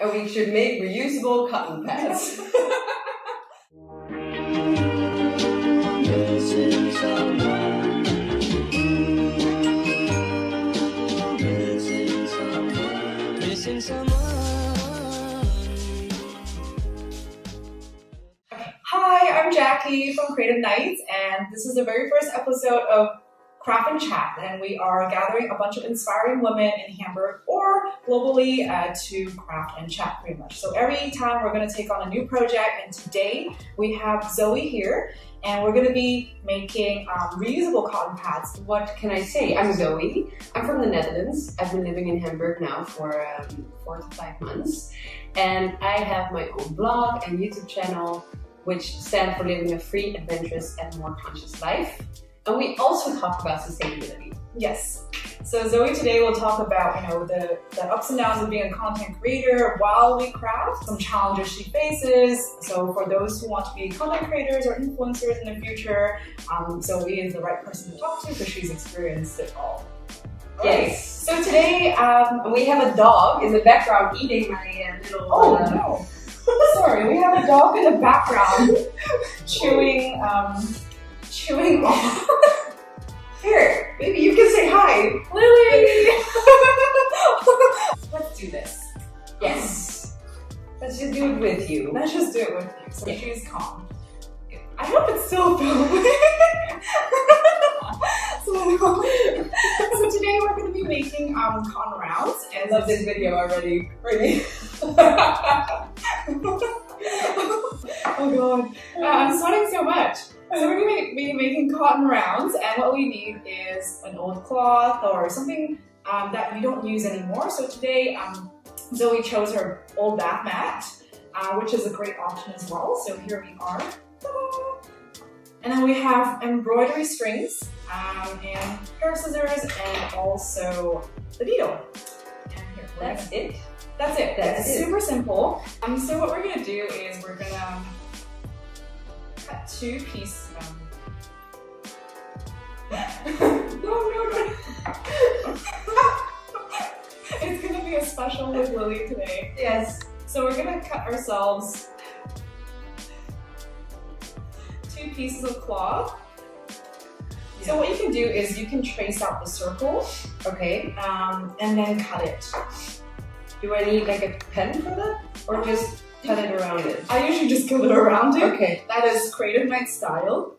And we should make reusable cotton pads. Hi, I'm Jackie from Creative Nights, and this is the very first episode of Craft and Chat, and we are gathering a bunch of inspiring women in Hamburg or globally to craft and chat pretty much. So every time we're going to take on a new project, and today we have Zoe here, and we're going to be making reusable cotton pads. What can I say? I'm Zoe. I'm from the Netherlands. I've been living in Hamburg now for 4 to 5 months, and I have my own blog and YouTube channel, which stand for living a free, adventurous, and more conscious life. And we also talk about sustainability. Yes. So Zoe today will talk about, the ups and downs of being a content creator while we craft, some challenges she faces. So for those who want to be content creators or influencers in the future, Zoe is the right person to talk to because she's experienced it all. Yes. So today, we have a dog in the background eating my little... Oh no. Sorry, we have a dog in the background chewing off. Here, maybe you can say hi. Lily! Let's do this. Yes. Let's just do it with you. Let's just do it with you, so yeah. She's calm. I hope it's still filming. So today we're going to be making cotton rounds. I love this video already. Really? Oh god, I'm sweating so much. So we're going to be making cotton rounds, and what we need is an old cloth or something that we don't use anymore. So today Zoe chose her old bath mat, which is a great option as well. So here we are. And then we have embroidery strings and a pair of scissors and also the needle. And here, that's it. That's it. That's it. Super simple. So what we're gonna do is we're gonna cut 2 pieces. No. It's gonna be a special with Lily today. Yes. So we're gonna cut ourselves 2 pieces of cloth. Yeah. So what you can do is you can trace out the circle, okay, and then cut it. Do I need like a pen for that, or just cut it around it? I usually just cut it around it. Okay. That is Creative Night style.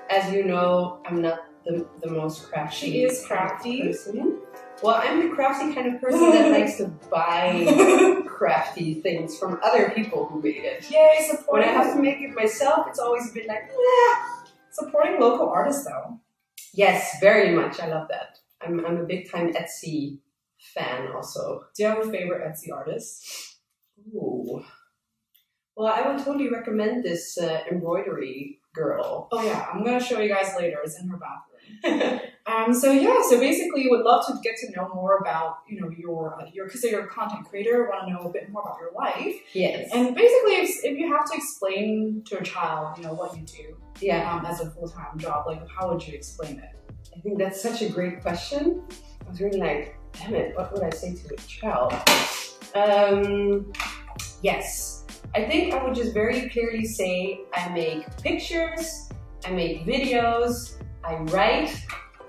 As you know, I'm not the most crafty. She is crafty. Person. Well, I'm the crafty kind of person that likes to buy crafty things from other people who made it. Yay, when I have to make it myself, it's always a bit like, eh. Supporting local artists though. Yes, very much. I love that. I'm a big time Etsy fan also. Do you have a favorite Etsy artist? Ooh. Well, I would totally recommend this embroidery girl. Oh yeah, I'm gonna show you guys later. It's in her bathroom. So basically, would love to get to know more about your because you're a content creator, want to know a bit more about your life. Yes. And basically, if you have to explain to a child, what you do, yeah, as a full-time job, like how would you explain it? I think that's such a great question. I was really like, damn it, what would I say to a child? Yes, I think I would just very clearly say I make pictures, I make videos, I write,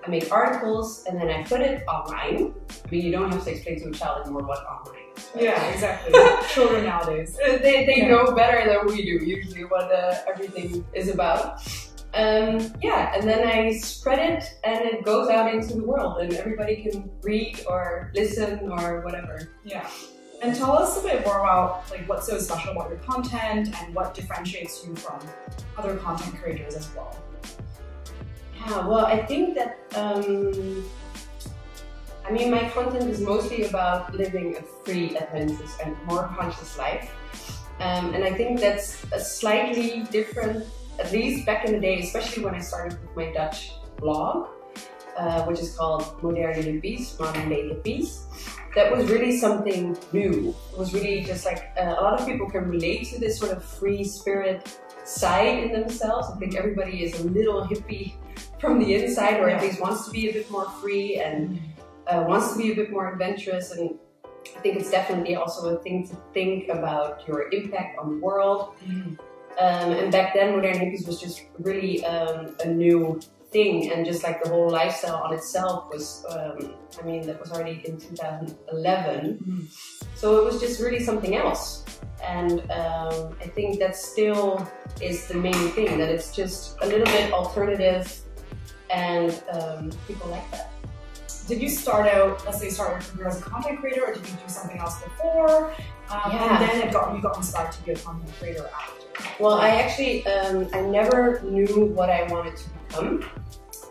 I make articles, and then I put it online. I mean, you don't have to explain to a child anymore what online is. Right? Yeah, exactly. Children nowadays. They know better than we do, usually, what everything is about. Yeah, and then I spread it, and it goes out into the world, and everybody can read or listen or whatever. Yeah. And tell us a bit more about what's so special about your content and what differentiates you from other content creators as well. Yeah, well, I think that, my content is mostly about living a free, adventurous, and more conscious life. And I think that's a slightly different, at least back in the day, especially when I started with my Dutch blog, which is called Moderne Hippies, Modern Day Hippies. That was really something new. It was really just like, a lot of people can relate to this sort of free spirit side in themselves. I think everybody is a little hippie from the inside, or at least wants to be a bit more free and wants to be a bit more adventurous. And I think it's definitely also a thing to think about your impact on the world. And back then, modern hippies was just really a new thing, and just like the whole lifestyle on itself was, I mean, that was already in 2011. So it was just really something else. And I think that still is the main thing, that it's just a little bit alternative, and people like that. Did you start out, let's say, start your career as a content creator, or did you do something else before? And then you got inspired to be a content creator after? Well, I actually, I never knew what I wanted to become.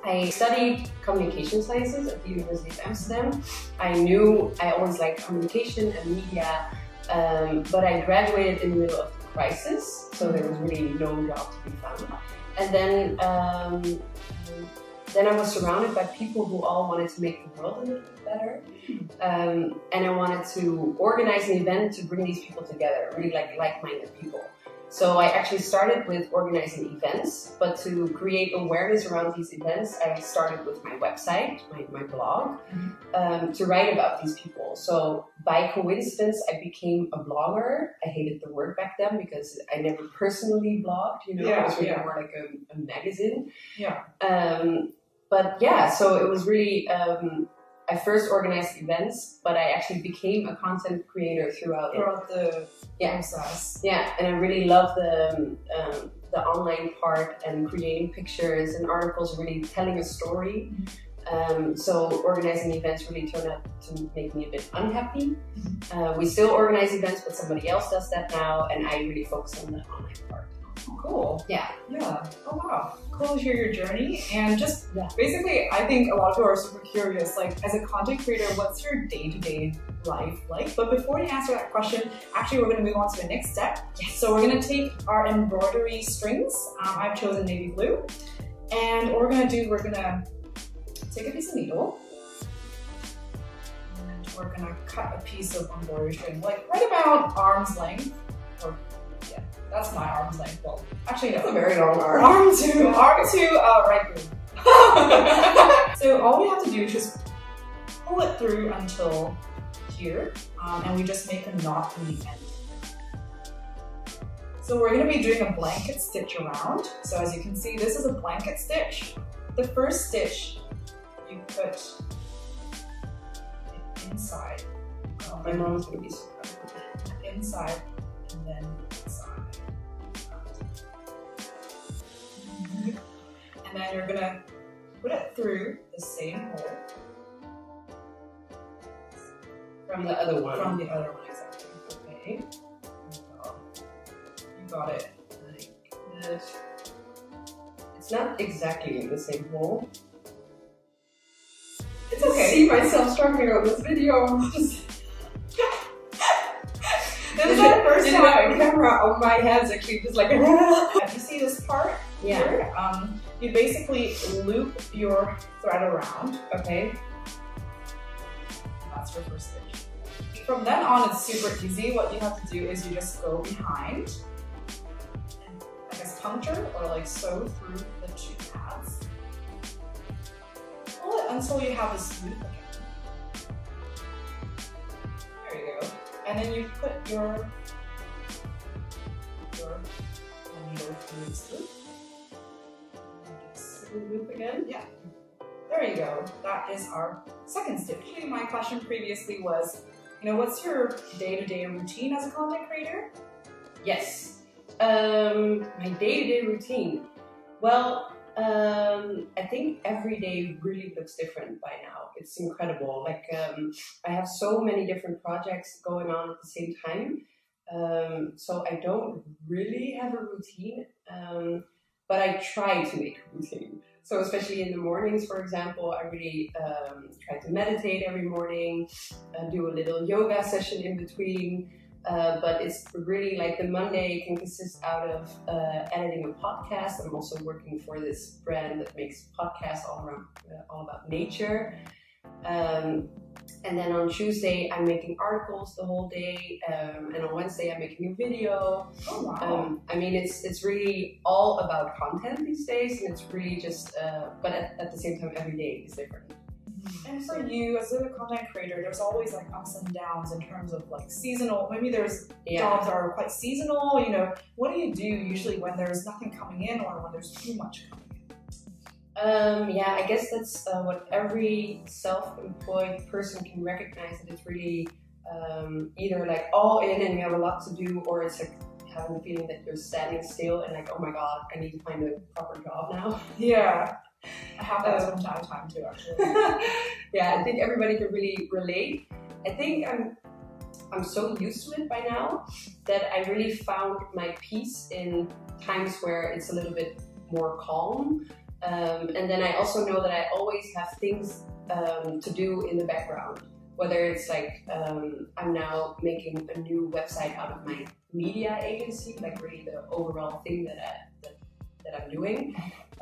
I studied communication sciences at the University of Amsterdam. I knew I always liked communication and media, but I graduated in the middle of the crisis, so there was really no job to be found. And then I was surrounded by people who all wanted to make the world a little bit better. And I wanted to organize an event to bring these people together, really like-minded people. So I actually started with organizing events, but to create awareness around these events, I started with my website, my blog, to write about these people. So by coincidence, I became a blogger. I hated the word back then because I never personally blogged, you know, it was really more like a magazine. But yeah, so it was really, I first organized events, but I actually became a content creator throughout the process. Yeah, and I really love the online part and creating pictures and articles, really telling a story. So organizing events really turned out to make me a bit unhappy. We still organize events, but somebody else does that now, and I really focus on the online part. Cool. Yeah. Oh wow. Cool to hear your journey. And just basically, I think a lot of people are super curious, like, as a content creator, what's your day-to-day life like? But before you answer that question, actually we're going to move on to the next step. So we're going to take our embroidery strings. I've chosen navy blue. And what we're going to take a piece of needle. And we're going to cut a piece of embroidery string, like right about arm's length. That's my arm's length. Well, actually, no. That's a very long arm. Arm to right boob. So all we have to do is just pull it through until here, and we just make a knot in the end. So we're going to be doing a blanket stitch around. So as you can see, this is a blanket stitch. The first stitch, you put it inside. My mom's going to be surprised. Inside, and then inside. And then you're gonna put it through the same hole. From the other one. From the other one, exactly. Okay. You got it. Like this. It's not exactly in the same hole. It's okay. I see myself struggling on this video. This is the first time. The camera on my head's actually just like. If you see this part here, you basically loop your thread around, okay? That's your first stitch. From then on, it's super easy. What you have to do is you just go behind and, I guess, puncture or like sew through the two pads. Pull it until you have this loop again. There you go. And then you put your needle through this loop. Loop again? Yeah. There you go. That is our second stitch. My question previously was, you know, what's your day-to-day routine as a content creator? Yes. My day-to-day routine. Well, I think every day really looks different by now. It's incredible. Like, I have so many different projects going on at the same time. So I don't really have a routine, but I try to make a routine. So especially in the mornings, for example, I really try to meditate every morning, do a little yoga session in between. But it's really like the Monday can consist out of editing a podcast. I'm also working for this brand that makes podcasts all about nature. And then on Tuesday, I'm making articles the whole day. And on Wednesday, I'm making a video. Oh, wow. I mean, it's really all about content these days. And it's really just, but at the same time, every day is different. And for you, as a content creator, there's always like ups and downs in terms of like seasonal. Maybe there's jobs that are quite seasonal. You know, what do you do usually when there's nothing coming in or when there's too much coming in? Yeah, I guess that's what every self-employed person can recognize, that it's really either like all in and you have a lot to do, or it's like having the feeling that you're standing still and like, oh my god, I need to find a proper job now. Yeah, I have that from time to time too, actually. Yeah, I think everybody can really relate. I think I'm so used to it by now that I really found my peace in times where it's a little bit more calm. And then I also know that I always have things to do in the background. Whether it's like I'm now making a new website out of my media agency, like really the overall thing that I'm doing,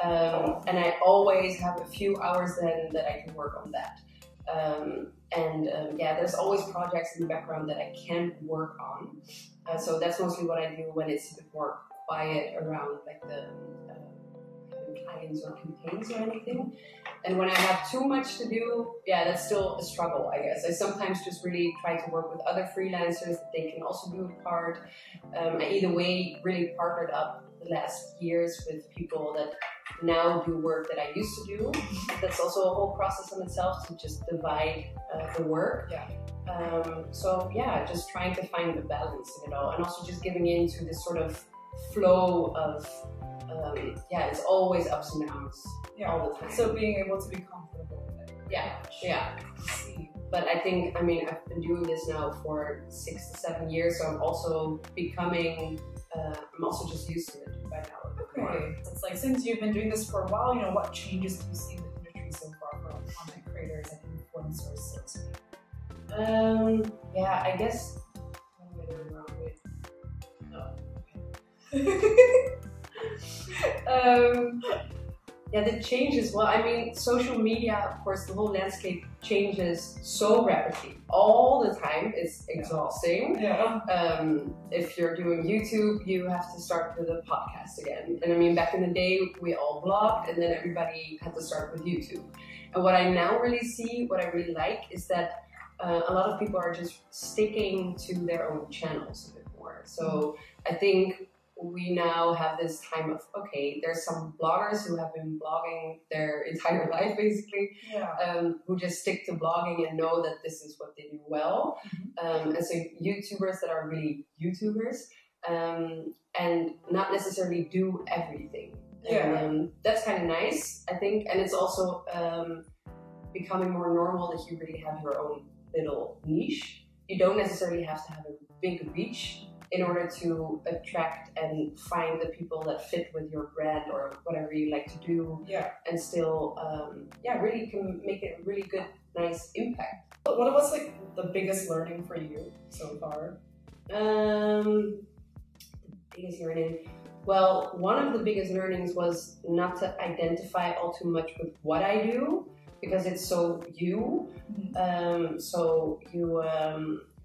and I always have a few hours then that I can work on that. Yeah, there's always projects in the background that I can work on. So that's mostly what I do when it's a bit more quiet around like the clients or campaigns or anything. And when I have too much to do, yeah, that's still a struggle, I guess. I sometimes just really try to work with other freelancers that they can also do a part. I either way really partnered up the last years with people that now do work that I used to do. That's also a whole process in itself, to just divide the work. Yeah. So yeah, just trying to find the balance in it all, and also just giving into this sort of flow of yeah, it's always ups and downs all the time. So being able to be comfortable with it. Yeah, yeah. But I think, I mean, I've been doing this now for 6 to 7 years, so I'm also becoming, I'm also just used to it by now. Okay. It's like, since you've been doing this for a while, you know, what changes do you see in the industry so far for content creators and influencers, so to speak? Yeah, I guess, what am I doing wrong with? Yeah, the changes, well, I mean, social media, of course, the whole landscape changes so rapidly all the time. It's exhausting. Yeah. If you're doing YouTube, you have to start with a podcast again. And I mean, back in the day, we all blogged, and then everybody had to start with YouTube. And what I now really see, what I really like, is that a lot of people are just sticking to their own channels a bit more. So I think we now have this time of, okay, there's some bloggers who have been blogging their entire life, basically, who just stick to blogging and know that this is what they do well. And so YouTubers that are really YouTubers, and not necessarily do everything. And that's kind of nice, I think. And it's also becoming more normal that you really have your own little niche. You don't necessarily have to have a big reach in order to attract and find the people that fit with your brand or whatever you like to do, and still, really can make it a really good, nice impact. What was like the biggest learning for you so far? The biggest learning? Well, one of the biggest learnings was not to identify all too much with what I do, because it's so you. So you,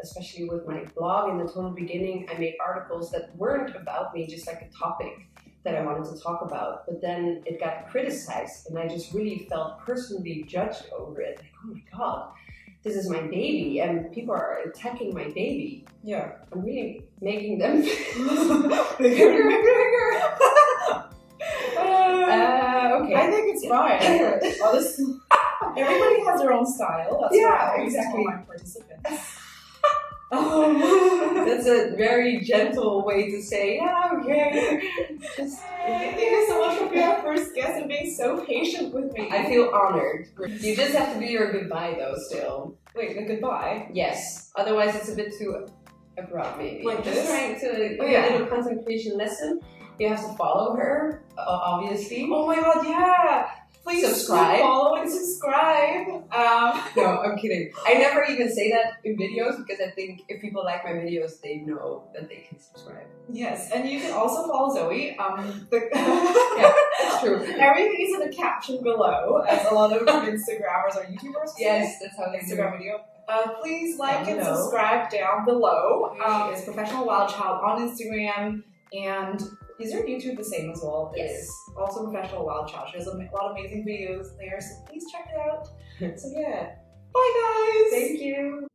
especially with my blog in the total beginning, I made articles that weren't about me, just like a topic that I wanted to talk about. But then it got criticized, and I just really felt personally judged over it. Like, oh my god, this is my baby, and people are attacking my baby. Yeah. I'm really making them bigger. Okay. I think it's fine. Honestly, everybody has their own style. That's what I always tell my participants. That's a very gentle way to say, yeah, okay. Thank you so much for being our first guest and being so patient with me. I feel honored. You just have to do your goodbye though still. Wait, a goodbye? Yes. Otherwise it's a bit too abrupt maybe. Like just trying to give a little content creation lesson. You have to follow her, obviously. Oh my god, yeah! Please subscribe. Follow and subscribe. No, I'm kidding. I never even say that in videos, because I think if people like my videos, they know that they can subscribe. Yes, and you can also follow Zoe. Yeah, that's true. Everything is in the caption below, as a lot of Instagrammers or YouTubers. Yes, that's how they Instagram video. Please like and subscribe down below. It's Professional Wild Child on Instagram, and Is your YouTube the same as well? Yes. It is. Also Professional Wild Child. She has a lot of amazing videos there, so please check it out. So yeah. Bye guys! Thank you!